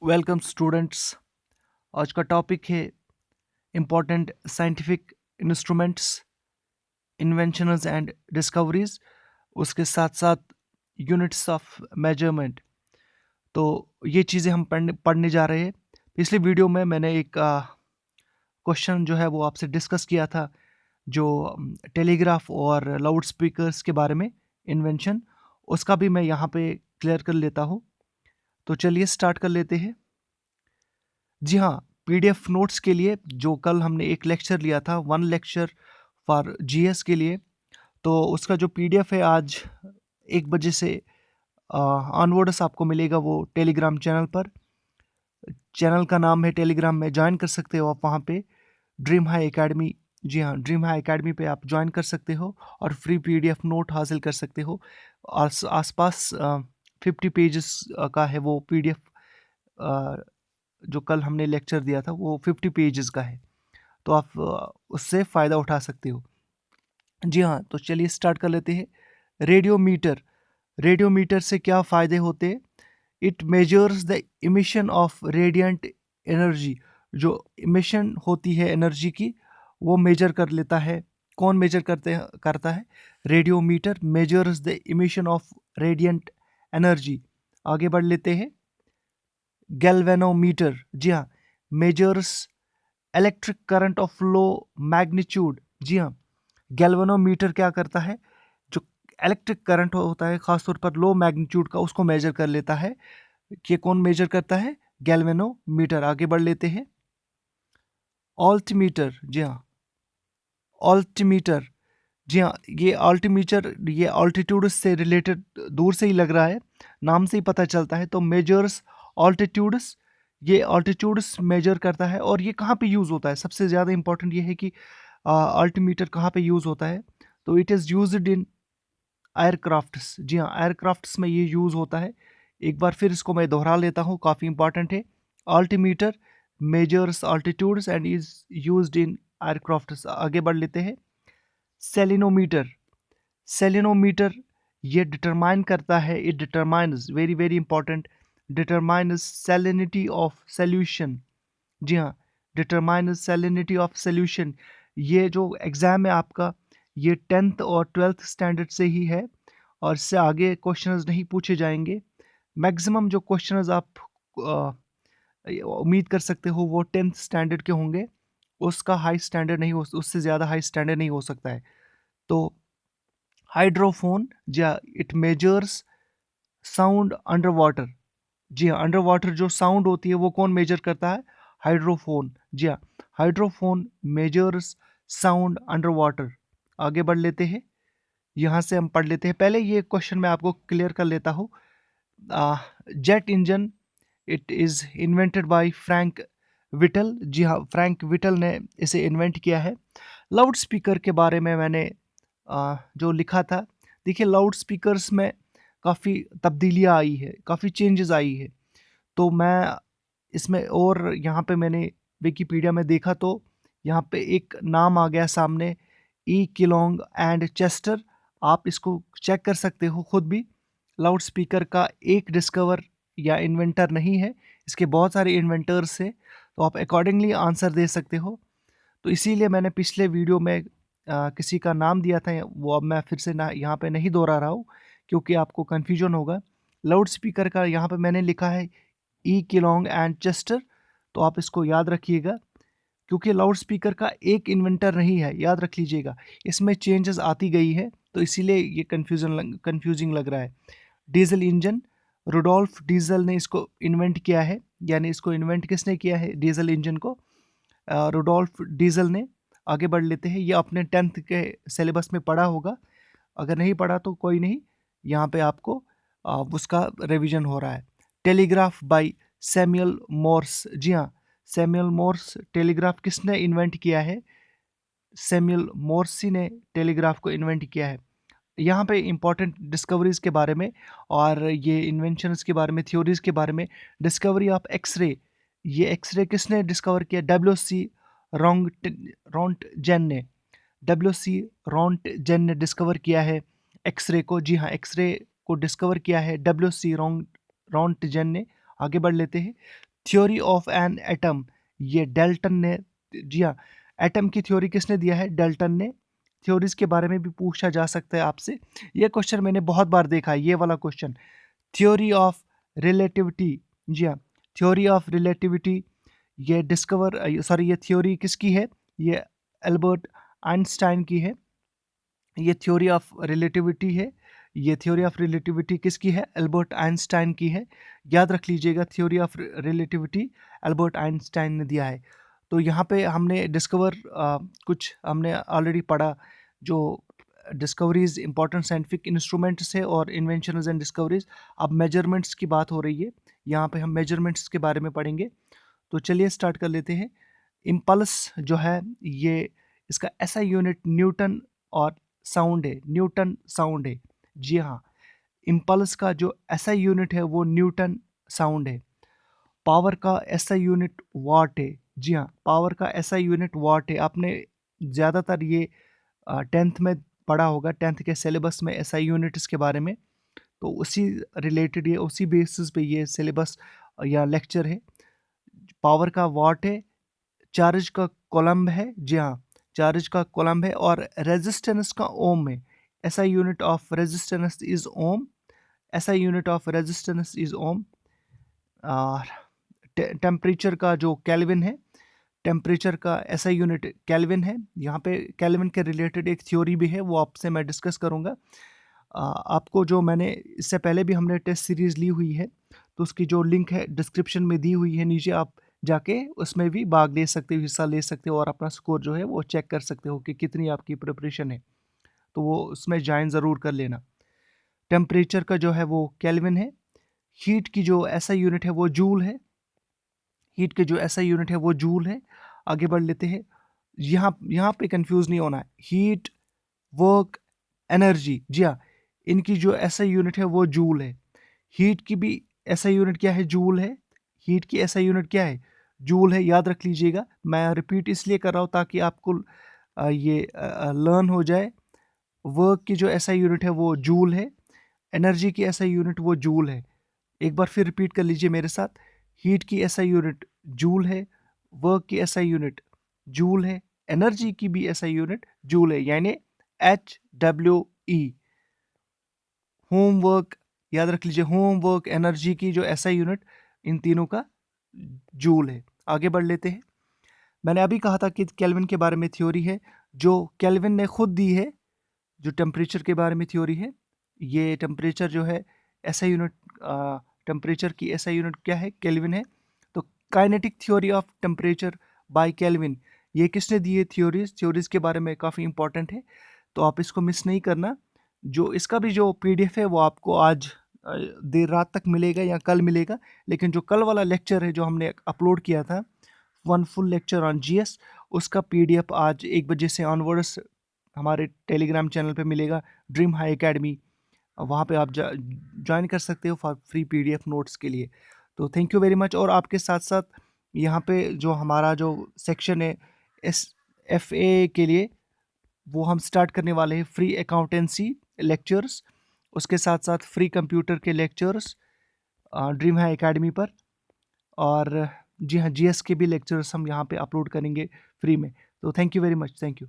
Welcome students. आज का topic है important scientific instruments, inventions and discoveries. उसके साथ साथ यूनिट्स ऑफ मेजरमेंट। तो ये चीज़ें हम पढ़ने जा रहे हैं। पिछली वीडियो में मैंने एक क्वेश्चन जो है वो आपसे डिस्कस किया था, जो टेलीग्राफ और लाउड स्पीकर्स के बारे में इन्वेंशन, उसका भी मैं यहाँ पे क्लियर कर लेता हूँ। तो चलिए स्टार्ट कर लेते हैं। जी हाँ, पीडीएफ नोट्स के लिए जो कल हमने एक लेक्चर लिया था, वन लेक्चर फॉर जीएस के लिए, तो उसका जो पीडीएफ है आज 1 बजे से ऑनवर्ड्स आपको मिलेगा वो टेलीग्राम चैनल पर। चैनल का नाम है टेलीग्राम में, ज्वाइन कर सकते हो आप वहाँ पे, ड्रीम हाई एकेडमी। जी हाँ, ड्रीम हाई एकेडमी पे आप ज्वाइन कर सकते हो और फ्री पीडीएफ नोट हासिल कर सकते हो। आसपास 50 पेजेस का है वो पीडीएफ। जो कल हमने लेक्चर दिया था वो 50 पेजेस का है, तो आप उससे फ़ायदा उठा सकते हो। जी हाँ, तो चलिए स्टार्ट कर लेते हैं। रेडियोमीटर। रेडियोमीटर से क्या फ़ायदे होते हैं? It measures the emission of radiant energy. जो इमिशन होती है एनर्जी की, वो मेजर कर लेता है। कौन मेजर करता है? Radiometer measures the emission of radiant energy. आगे बढ़ लेते हैं। गैल्वेनोमीटर, जी हाँ, measures electric current of low magnitude. जी हाँ, गैल्वेनोमीटर क्या करता है? जो इलेक्ट्रिक करंट होता है खासतौर पर लो मैग्नीट्यूड का, उसको मेजर कर लेता है। ये कौन मेजर करता है? गैल्वेनोमीटर। आगे बढ़ लेते हैं। ऑल्टीमीटर, जी हाँ, ऑल्टीमीटर, जी हाँ, ये ऑल्टीमीटर, ये ऑल्टीट्यूड से रिलेटेड, दूर से ही लग रहा है, नाम से ही पता चलता है। तो मेजर्स ऑल्टीट्यूड्स, ये ऑल्टीट्यूड्स मेजर करता है। और ये कहाँ पे यूज़ होता है? सबसे ज़्यादा इंपॉर्टेंट ये है कि अल्टीमीटर कहाँ पे यूज़ होता है? तो it is used in aircrafts. जी हाँ, एयरक्राफ्ट्स में ये यूज़ होता है। एक बार फिर इसको मैं दोहरा लेता हूँ, काफ़ी इंपॉर्टेंट है। Altimeter measures altitudes and is used in aircrafts. आगे बढ़ लेते हैं। सेलिनोमीटर। सेलिनोमीटर ये डिटरमाइन करता है, it determines, very very important, determines salinity of solution. जी हाँ, डिटरमाइन्स सैलिनिटी ऑफ सॉल्यूशन। ये जो एग्ज़ाम है आपका, ये 10th और 12th स्टैंडर्ड से ही है, और इससे आगे क्वेश्चंस नहीं पूछे जाएंगे। मैक्सिमम जो क्वेश्चंस आप उम्मीद कर सकते हो वो 10th स्टैंडर्ड के होंगे। उसका हाई स्टैंडर्ड नहीं हो, उससे ज़्यादा हाई स्टैंडर्ड नहीं हो सकता है। तो हाइड्रोफोन, जी हाँ, it measures sound under water. जी हाँ, अंडर वाटर जो साउंड होती है वो कौन मेजर करता है? हाइड्रोफोन। जी हाँ, hydrophone measures sound under water. आगे बढ़ लेते हैं। यहाँ से हम पढ़ लेते हैं। पहले ये क्वेश्चन मैं आपको क्लियर कर लेता हूँ। Jet engine, it is invented by Frank Whittle. जी हाँ, फ्रैंक विटल ने इसे इन्वेंट किया है। लाउड स्पीकर के बारे में मैंने जो लिखा था, देखिए लाउड स्पीकर्स में काफ़ी तब्दीलियाँ आई है, काफ़ी चेंजेस आई है। तो मैं इसमें, और यहाँ पे मैंने विकिपीडिया में देखा तो यहाँ पे एक नाम आ गया सामने, ई किलोंग एंड चेस्टर। आप इसको चेक कर सकते हो खुद भी। लाउड स्पीकर का एक डिस्कवर या इन्वेंटर नहीं है, इसके बहुत सारे इन्वेंटर्स हैं, तो आप अकॉर्डिंगली आंसर दे सकते हो। तो इसीलिए मैंने पिछले वीडियो में किसी का नाम दिया था, वो अब मैं फिर से ना यहाँ पे नहीं दोहरा रहा हूँ, क्योंकि आपको कन्फ्यूजन होगा। लाउड स्पीकर का यहाँ पे मैंने लिखा है ई किलोंग एंड चेस्टर, तो आप इसको याद रखिएगा, क्योंकि लाउड स्पीकर का एक इन्वेंटर नहीं है, याद रख लीजिएगा। इसमें चेंजेस आती गई है, तो इसीलिए ये कन्फ्यूजिंग लग रहा है। डीजल इंजन, रुडोल्फ डीजल ने इसको इन्वेंट किया है, यानी इसको इन्वेंट किसने किया है डीजल इंजन को? रुडोल्फ डीजल ने। आगे बढ़ लेते हैं। ये अपने 10th के सिलेबस में पढ़ा होगा, अगर नहीं पढ़ा तो कोई नहीं, यहाँ पे आपको उसका रिवीजन हो रहा है। Telegraph by Samuel Morse. जी हाँ, सैमुअल मोर्स, टेलीग्राफ किसने इन्वेंट किया है? सैमुअल मोर्सी ने टेलीग्राफ को इन्वेंट किया है। यहाँ पे इंपॉर्टेंट डिस्कवरीज के बारे में और ये इन्वेंशंस के बारे में, थ्योरीज के बारे में। डिस्कवरी ऑफ एक्सरे, ये एक्सरे किसने डिस्कवर किया? रोंटजेन ने। रोंटजेन ने डिस्कवर किया है एक्सरे को। जी हाँ, एक्सरे को डिस्कवर किया है रोंटजेन ने। आगे बढ़ लेते हैं। थ्योरी ऑफ एन एटम, ये डेल्टन ने, जी हाँ, एटम की थ्योरी किसने दिया है? डेल्टन ने। थ्योरीज के बारे में भी पूछा जा सकता है आपसे। ये क्वेश्चन मैंने बहुत बार देखा है, ये वाला क्वेश्चन। थ्योरी ऑफ रिलेटिविटी, जी हाँ, थ्योरी ऑफ रिलेटिविटी, ये ये थ्योरी किसकी है? ये एल्बर्ट आइंस्टाइन की है। ये थ्योरी ऑफ रिलेटिविटी है। ये थ्योरी ऑफ रिलेटिविटी किसकी है? एल्बर्ट आइंस्टाइन की है। याद रख लीजिएगा, theory of relativity Albert Einstein ने दिया है। तो यहाँ पे हमने कुछ हमने ऑलरेडी पढ़ा, जो डिस्कवरीज, इंपॉर्टेंट साइंटिफिक इंस्ट्रूमेंट्स है और इन्वेंशंस एंड डिस्कवरीज। अब मेजरमेंट्स की बात हो रही है, यहाँ पे हम मेजरमेंट्स के बारे में पढ़ेंगे। तो चलिए स्टार्ट कर लेते हैं। इम्पल्स जो है, ये इसका ऐसा यूनिट न्यूटन और साउंड है, न्यूटन साउंड है। जी हाँ, इम्पल्स का जो ऐसा यूनिट है वो न्यूटन साउंड है। पावर का ऐसा यूनिट वाट है। जी हाँ, पावर का ऐसा यूनिट वाट है। आपने ज़्यादातर ये 10th में पढ़ा होगा, 10th के सिलेबस में ऐसा यूनिट्स के बारे में। तो उसी रिलेटेड, ये उसी बेसिस पे ये सिलेबस या लेक्चर है। पावर का वाट है, चार्ज का कोलम्ब है। जी हाँ, चार्ज का कोलम्ब है। और रेजिस्टेंस का ओम है। ऐसा यूनिट ऑफ रेजिस्टेंस इज ओम। ऐसा यूनिट ऑफ रेजिस्टेंस इज ओम। और टेम्परेचर का जो केल्विन है, टेम्परेचर का ऐसा यूनिट केल्विन है। यहाँ पे केल्विन के रिलेटेड एक थ्योरी भी है, वो आपसे मैं डिस्कस करूँगा। आपको जो मैंने इससे पहले भी हमने टेस्ट सीरीज़ ली हुई है, तो उसकी जो लिंक है डिस्क्रिप्शन में दी हुई है नीचे, आप जाके उसमें भी भाग ले सकते हो, हिस्सा ले सकते हो और अपना स्कोर जो है वो चेक कर सकते हो कि कितनी आपकी प्रिपरेशन है। तो वो उसमें ज्वाइन ज़रूर कर लेना। टेम्परेचर का जो है वो केल्विन है। हीट की जो ऐसा यूनिट है वो जूल है। हीट के जो ऐसा यूनिट है वो जूल है। आगे बढ़ लेते हैं। यहाँ यहाँ पे कंफ्यूज नहीं होना है। हीट, वर्क, एनर्जी, जी हाँ, इनकी जो ऐसा यूनिट है वो जूल है। हीट की भी ऐसा यूनिट क्या है? जूल है। हीट की ऐसा यूनिट क्या है? जूल है। याद रख लीजिएगा। मैं रिपीट इसलिए कर रहा हूँ ताकि आपको ये लर्न हो जाए। वर्क की जो ऐसा यूनिट है वो जूल है। एनर्जी की ऐसा यूनिट वो जूल है। एक बार फिर रिपीट कर लीजिए मेरे साथ। हीट की ऐसा यूनिट जूल है। वर्क की ऐसा यूनिट जूल है। एनर्जी की भी ऐसा यूनिट जूल है, यानी HWE। होमवर्क, याद रख लीजिए, होमवर्क, एनर्जी की जो ऐसा यूनिट, इन तीनों का जूल है। आगे बढ़ लेते हैं। मैंने अभी कहा था कि केल्विन के बारे में थ्योरी है, जो केल्विन ने खुद दी है। जो टेम्परेचर के बारे में थ्योरी है, ये टेम्परेचर जो है ऐसा यूनिट, टेम्परेचर की ऐसा यूनिट क्या है? केल्विन है। तो kinetic theory of temperature by kelvin, ये किसने दी है? थ्योरीज के बारे में काफ़ी इंपॉर्टेंट है, तो आप इसको मिस नहीं करना। जो इसका भी जो PDF है वो आपको आज देर रात तक मिलेगा या कल मिलेगा। लेकिन जो कल वाला लेक्चर है जो हमने अपलोड किया था, one full lecture on GS, उसका PDF आज 1 बजे से ऑनवर्ड्स हमारे टेलीग्राम चैनल पे मिलेगा, ड्रीम हाई एकेडमी। वहाँ पे आप ज्वाइन कर सकते हो फॉर फ्री PDF नोट्स के लिए। तो थैंक यू वेरी मच। और आपके साथ साथ यहाँ पे जो हमारा जो सेक्शन है SFA के लिए, वो हम स्टार्ट करने वाले हैं फ्री अकाउंटेंसी लेक्चर्स, उसके साथ साथ फ्री कंप्यूटर के लेक्चर्स ड्रीम हाई एकेडमी पर। और जी हाँ, GS के भी लेक्चर्स हम यहाँ पे अपलोड करेंगे फ्री में। तो thank you very much, thank you.